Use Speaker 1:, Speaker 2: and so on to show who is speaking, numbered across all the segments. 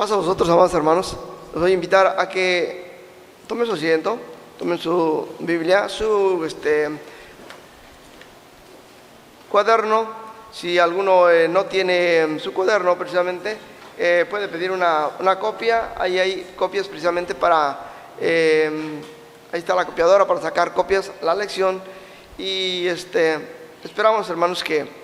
Speaker 1: Paso a vosotros, amados hermanos. Los voy a invitar a que tomen su asiento, tomen su Biblia, su cuaderno. Si alguno no tiene su cuaderno precisamente, puede pedir una copia. Ahí hay copias precisamente para... ahí está la copiadora para sacar copias, la lección. Y esperamos, hermanos, que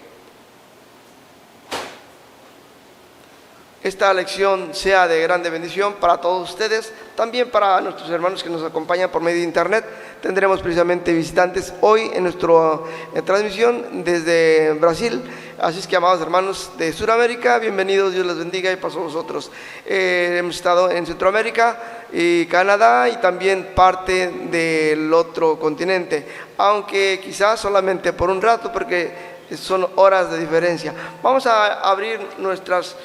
Speaker 1: esta lección sea de grande bendición para todos ustedes, también para nuestros hermanos que nos acompañan por medio de internet. Tendremos precisamente visitantes hoy en nuestra transmisión desde Brasil. Así es que, amados hermanos de Sudamérica, bienvenidos, Dios les bendiga y paso a vosotros. Hemos estado en Centroamérica y Canadá y también parte del otro continente, aunque quizás solamente por un rato porque son horas de diferencia. Vamos a abrir nuestros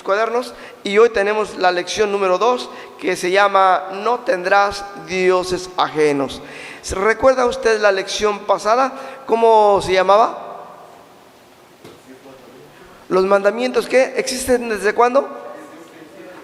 Speaker 1: cuadernos y hoy tenemos la lección número 2 que se llama No tendrás dioses ajenos. ¿Se recuerda usted la lección pasada? ¿Cómo se llamaba? Los mandamientos que existen ¿desde cuándo?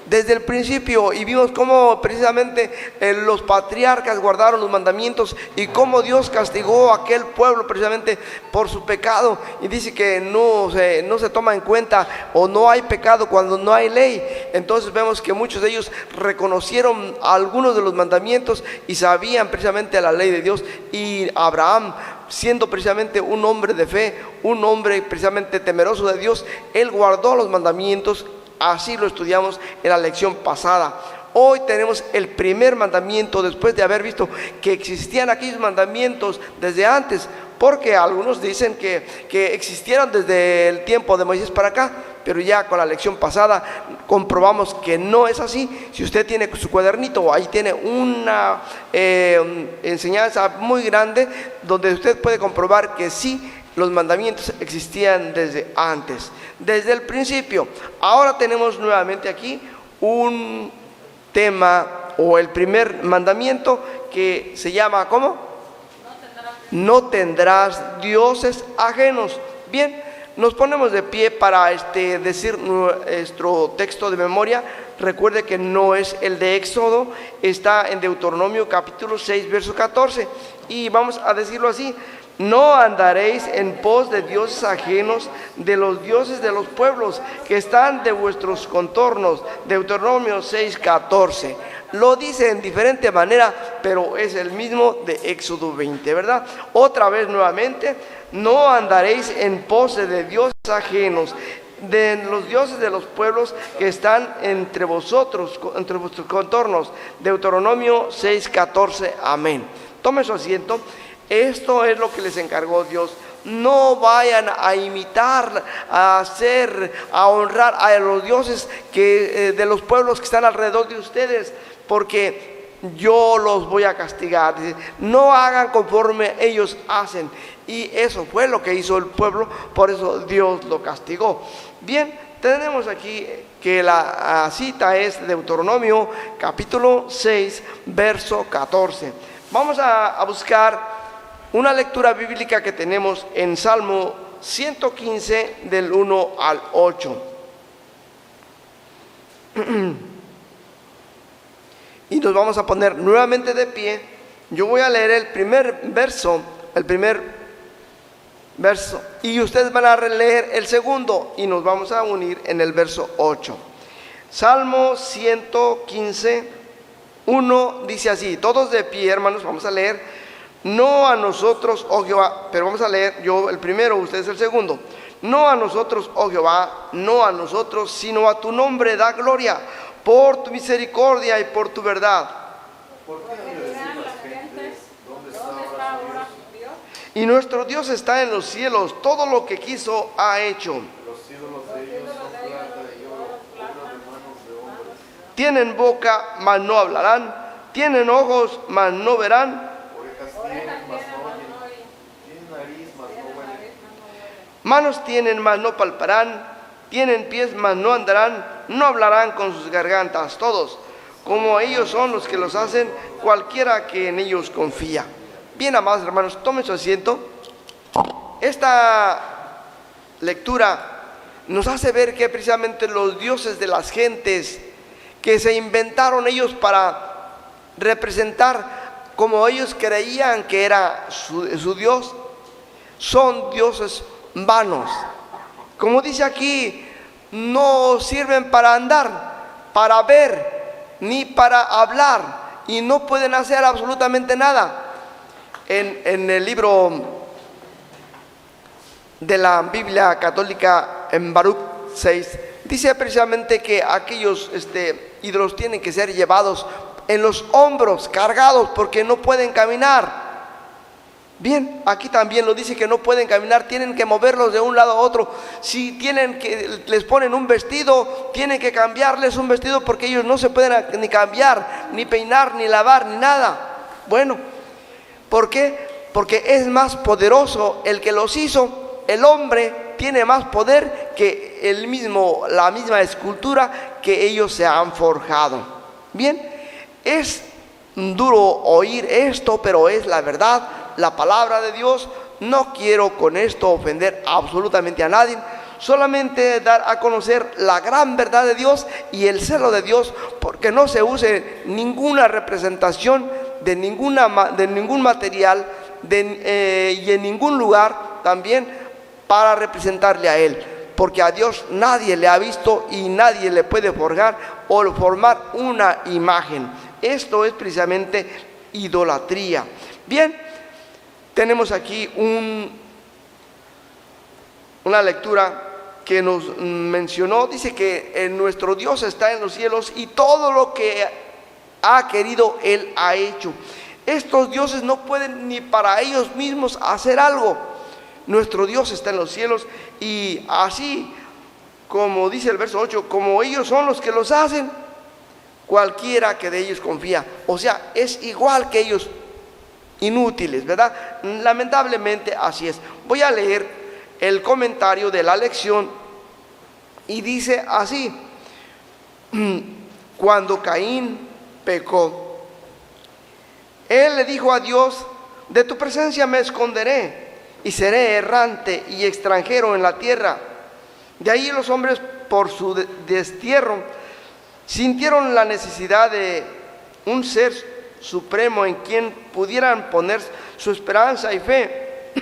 Speaker 1: Desde el principio, y vimos cómo precisamente los patriarcas guardaron los mandamientos y cómo Dios castigó a aquel pueblo precisamente por su pecado, y dice que no se toma en cuenta o no hay pecado cuando no hay ley. Entonces vemos que muchos de ellos reconocieron algunos de los mandamientos y sabían precisamente la ley de Dios. Y Abraham, siendo precisamente un hombre de fe, un hombre precisamente temeroso de Dios, él guardó los mandamientos. Así lo estudiamos en la lección pasada. Hoy tenemos el primer mandamiento después de haber visto que existían aquellos mandamientos desde antes, porque algunos dicen que existieron desde el tiempo de Moisés para acá, pero ya con la lección pasada comprobamos que no es así. Si usted tiene su cuadernito, ahí tiene una enseñanza muy grande donde usted puede comprobar que sí, los mandamientos existían desde antes, desde el principio. Ahora tenemos nuevamente aquí un tema o el primer mandamiento que se llama ¿cómo? No tendrás dioses ajenos. Bien, nos ponemos de pie para decir nuestro texto de memoria. Recuerde que no es el de Éxodo, está en Deuteronomio capítulo 6, verso 14. Y vamos a decirlo así: no andaréis en pos de dioses ajenos, de los dioses de los pueblos que están de vuestros contornos. Deuteronomio 6:14. Lo dice en diferente manera, pero es el mismo de Éxodo 20, ¿verdad? Otra vez nuevamente: no andaréis en pos de dioses ajenos, de los dioses de los pueblos que están entre vosotros, entre vuestros contornos. Deuteronomio 6:14. Amén. Tome su asiento. Esto es lo que les encargó Dios. No vayan a imitar, a hacer, a honrar a los dioses de los pueblos que están alrededor de ustedes, porque yo los voy a castigar. No hagan conforme ellos hacen. Y eso fue lo que hizo el pueblo, por eso Dios lo castigó. Bien, tenemos aquí que la cita es Deuteronomio capítulo 6, verso 14. Vamos a buscar una lectura bíblica que tenemos en Salmo 115 del 1 al 8. Y nos vamos a poner nuevamente de pie. Yo voy a leer el primer verso, y ustedes van a leer el segundo y nos vamos a unir en el verso 8. Salmo 115, 1 dice así. Todos de pie, hermanos, vamos a leer. No a nosotros, oh Jehová, pero vamos a leer yo el primero, ustedes el segundo. No a nosotros, oh Jehová, no a nosotros, sino a tu nombre da gloria, por tu misericordia y por tu verdad. Y nuestro Dios está en los cielos, todo lo que quiso ha hecho. Los ídolos de ellos son plata y oro, obra de manos de hombres. Tienen boca, mas no hablarán, tienen ojos, mas no verán. Manos tienen, mas no palparán, tienen pies, mas no andarán, no hablarán con sus gargantas. Todos, como ellos son los que los hacen, cualquiera que en ellos confía. Bien, amados hermanos, tomen su asiento. Esta lectura nos hace ver que precisamente los dioses de las gentes que se inventaron ellos para representar como ellos creían que era su Dios, son dioses vanos. Como dice aquí, no sirven para andar, para ver, ni para hablar, y no pueden hacer absolutamente nada. En el libro de la Biblia católica, en Baruch 6, dice precisamente que aquellos ídolos tienen que ser llevados en los hombros, cargados, porque no pueden caminar. Bien, aquí también lo dice que no pueden caminar, tienen que moverlos de un lado a otro. Si les ponen un vestido, tienen que cambiarles un vestido, porque ellos no se pueden ni cambiar, ni peinar, ni lavar, ni nada. Bueno, ¿por qué? Porque es más poderoso el que los hizo. El hombre tiene más poder que la misma escultura que ellos se han forjado. Bien, es duro oír esto, pero es la verdad, la palabra de Dios. No quiero con esto ofender absolutamente a nadie, solamente dar a conocer la gran verdad de Dios y el celo de Dios, porque no se use ninguna representación de ningún material y en ningún lugar también para representarle a Él, porque a Dios nadie le ha visto y nadie le puede forjar o formar una imagen. Esto es precisamente idolatría. Bien, tenemos aquí una lectura que nos mencionó. Dice que nuestro Dios está en los cielos y todo lo que ha querido Él ha hecho. Estos dioses no pueden ni para ellos mismos hacer algo. Nuestro Dios está en los cielos, y así como dice el verso 8, como ellos son los que los hacen, cualquiera que de ellos confía. O sea, es igual que ellos, inútiles, ¿verdad? Lamentablemente así es. Voy a leer el comentario de la lección y dice así: cuando Caín pecó, él le dijo a Dios: de tu presencia me esconderé y seré errante y extranjero en la tierra. De ahí los hombres, por su destierro, sintieron la necesidad de un ser supremo en quien pudieran poner su esperanza y fe.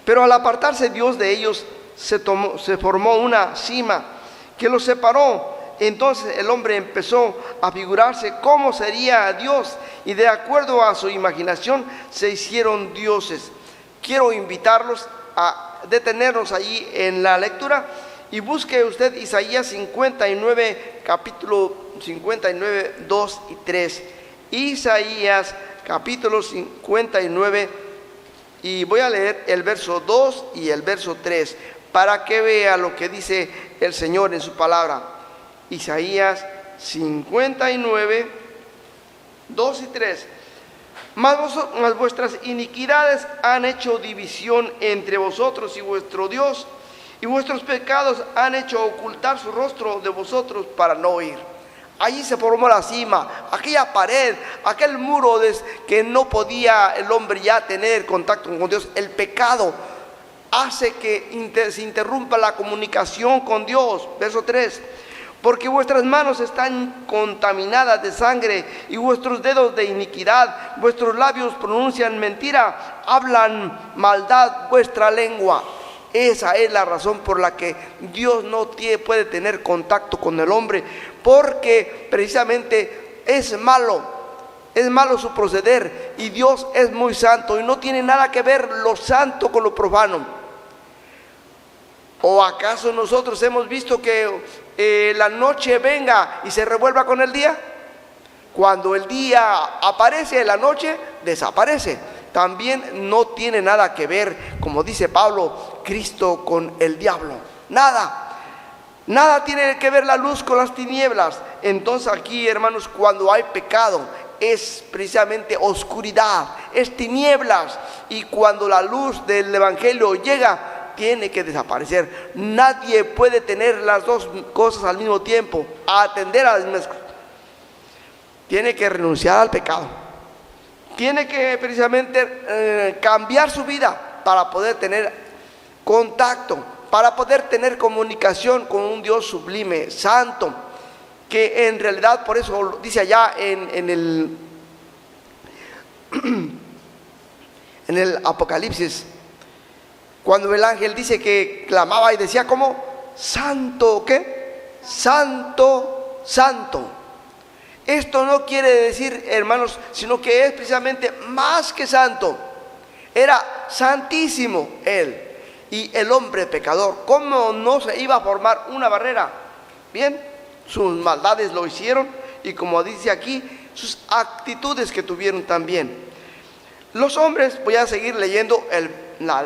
Speaker 1: Pero al apartarse Dios de ellos, se formó una cima que los separó. Entonces el hombre empezó a figurarse cómo sería Dios, y de acuerdo a su imaginación se hicieron dioses. Quiero invitarlos a detenernos allí en la lectura y busque usted Isaías 59, capítulo 59, 2 y 3. Isaías capítulo 59, y voy a leer el verso 2 y el verso 3 para que vea lo que dice el Señor en su palabra. Isaías 59, 2 y 3. Mas vuestras iniquidades han hecho división entre vosotros y vuestro Dios, y vuestros pecados han hecho ocultar su rostro de vosotros para no oír. Allí se formó la cima, aquella pared, aquel muro que no podía el hombre ya tener contacto con Dios. El pecado hace que se interrumpa la comunicación con Dios. Verso 3. Porque vuestras manos están contaminadas de sangre y vuestros dedos de iniquidad, vuestros labios pronuncian mentira, hablan maldad vuestra lengua. Esa es la razón por la que Dios no puede tener contacto con el hombre, porque precisamente es malo su proceder, y Dios es muy santo y no tiene nada que ver lo santo con lo profano. ¿O acaso nosotros hemos visto que la noche venga y se revuelva con el día? Cuando el día aparece, la noche desaparece. También no tiene nada que ver, como dice Pablo, Cristo con el diablo. Nada tiene que ver la luz con las tinieblas. Entonces aquí, hermanos, cuando hay pecado, es precisamente oscuridad, es tinieblas. Y cuando la luz del evangelio llega, tiene que desaparecer. Nadie puede tener las dos cosas al mismo tiempo, atender a las mismas cosas. Tiene que renunciar al pecado, tiene que precisamente cambiar su vida para poder tener contacto, para poder tener comunicación con un Dios sublime, santo. que en realidad, por eso dice allá en el Apocalipsis, cuando el ángel dice que clamaba y decía como santo, ¿qué? Santo, santo. Esto no quiere decir, hermanos, sino que es precisamente más que santo. Era santísimo él. Y el hombre pecador, ¿cómo no se iba a formar una barrera? Bien, sus maldades lo hicieron, y como dice aquí, sus actitudes que tuvieron también. Los hombres, voy a seguir leyendo el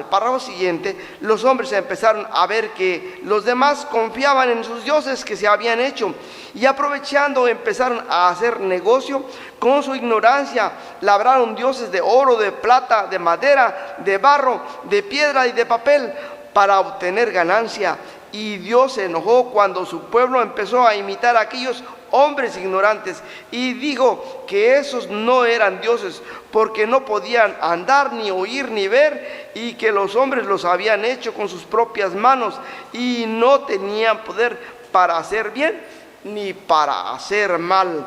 Speaker 1: párrafo siguiente. Los hombres empezaron a ver que los demás confiaban en sus dioses que se habían hecho, y aprovechando empezaron a hacer negocio con su ignorancia. Labraron dioses de oro, de plata, de madera, de barro, de piedra y de papel para obtener ganancia. Y Dios se enojó cuando su pueblo empezó a imitar a aquellos hombres ignorantes, y dijo que esos no eran dioses, porque no podían andar, ni oír, ni ver, y que los hombres los habían hecho con sus propias manos, y no tenían poder para hacer bien ni para hacer mal.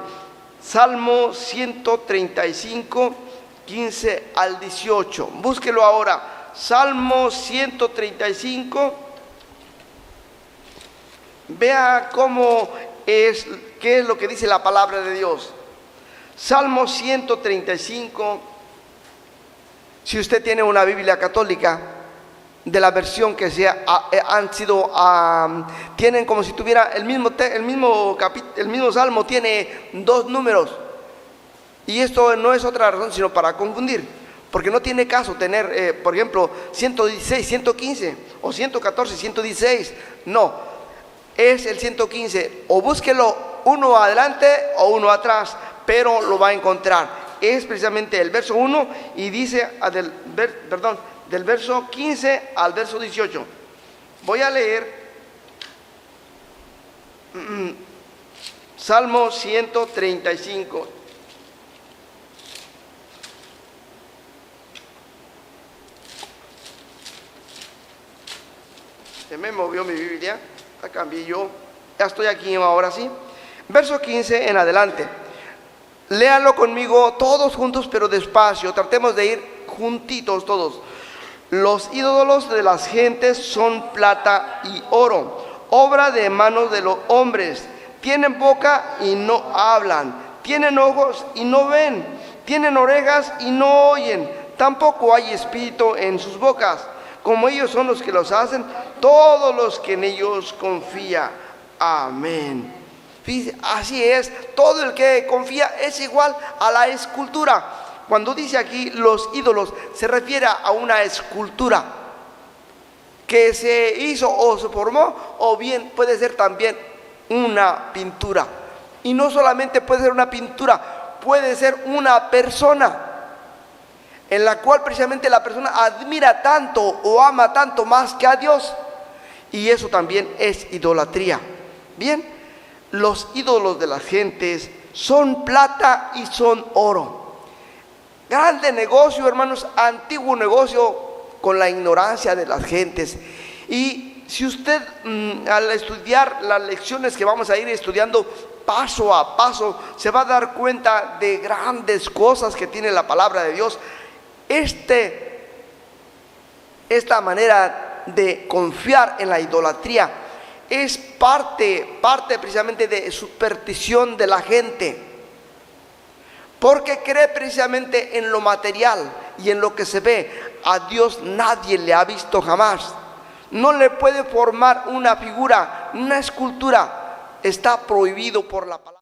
Speaker 1: Salmo 135, 15 al 18. Búsquelo ahora. Salmo 135. Vea cómo es, qué es lo que dice la palabra de Dios. Salmo 135. Si usted tiene una Biblia católica, de la versión que tienen como si tuviera el mismo salmo, tiene dos números. Y esto no es otra razón sino para confundir, porque no tiene caso tener, por ejemplo, 116, 115 o 114, 116. No, es el 115. O búsquelo uno adelante o uno atrás, pero lo va a encontrar. Es precisamente el verso 1 y dice del verso 15 al verso 18. Voy a leer Salmo 135. Se me movió mi Biblia, la cambié yo. Ya estoy aquí ahora sí. Verso 15 en adelante. Léanlo conmigo todos juntos, pero despacio. Tratemos de ir juntitos todos. Los ídolos de las gentes son plata y oro, obra de manos de los hombres. Tienen boca y no hablan, tienen ojos y no ven, tienen orejas y no oyen, tampoco hay espíritu en sus bocas. Como ellos son los que los hacen, todos los que en ellos confían. Amén. Así es, todo el que confía es igual a la escultura. Cuando dice aquí los ídolos, se refiere a una escultura que se hizo o se formó, o bien puede ser también una pintura. Y no solamente puede ser una pintura, puede ser una persona, en la cual precisamente la persona admira tanto o ama tanto más que a Dios. Y eso también es idolatría. Bien, los ídolos de las gentes son plata y son oro. Grande negocio, hermanos, antiguo negocio con la ignorancia de las gentes. Y si usted al estudiar las lecciones que vamos a ir estudiando paso a paso, se va a dar cuenta de grandes cosas que tiene la palabra de Dios. Esta manera de confiar en la idolatría es parte precisamente de superstición de la gente, porque cree precisamente en lo material y en lo que se ve. A Dios nadie le ha visto jamás. No le puede formar una figura, una escultura. Está prohibido por la palabra.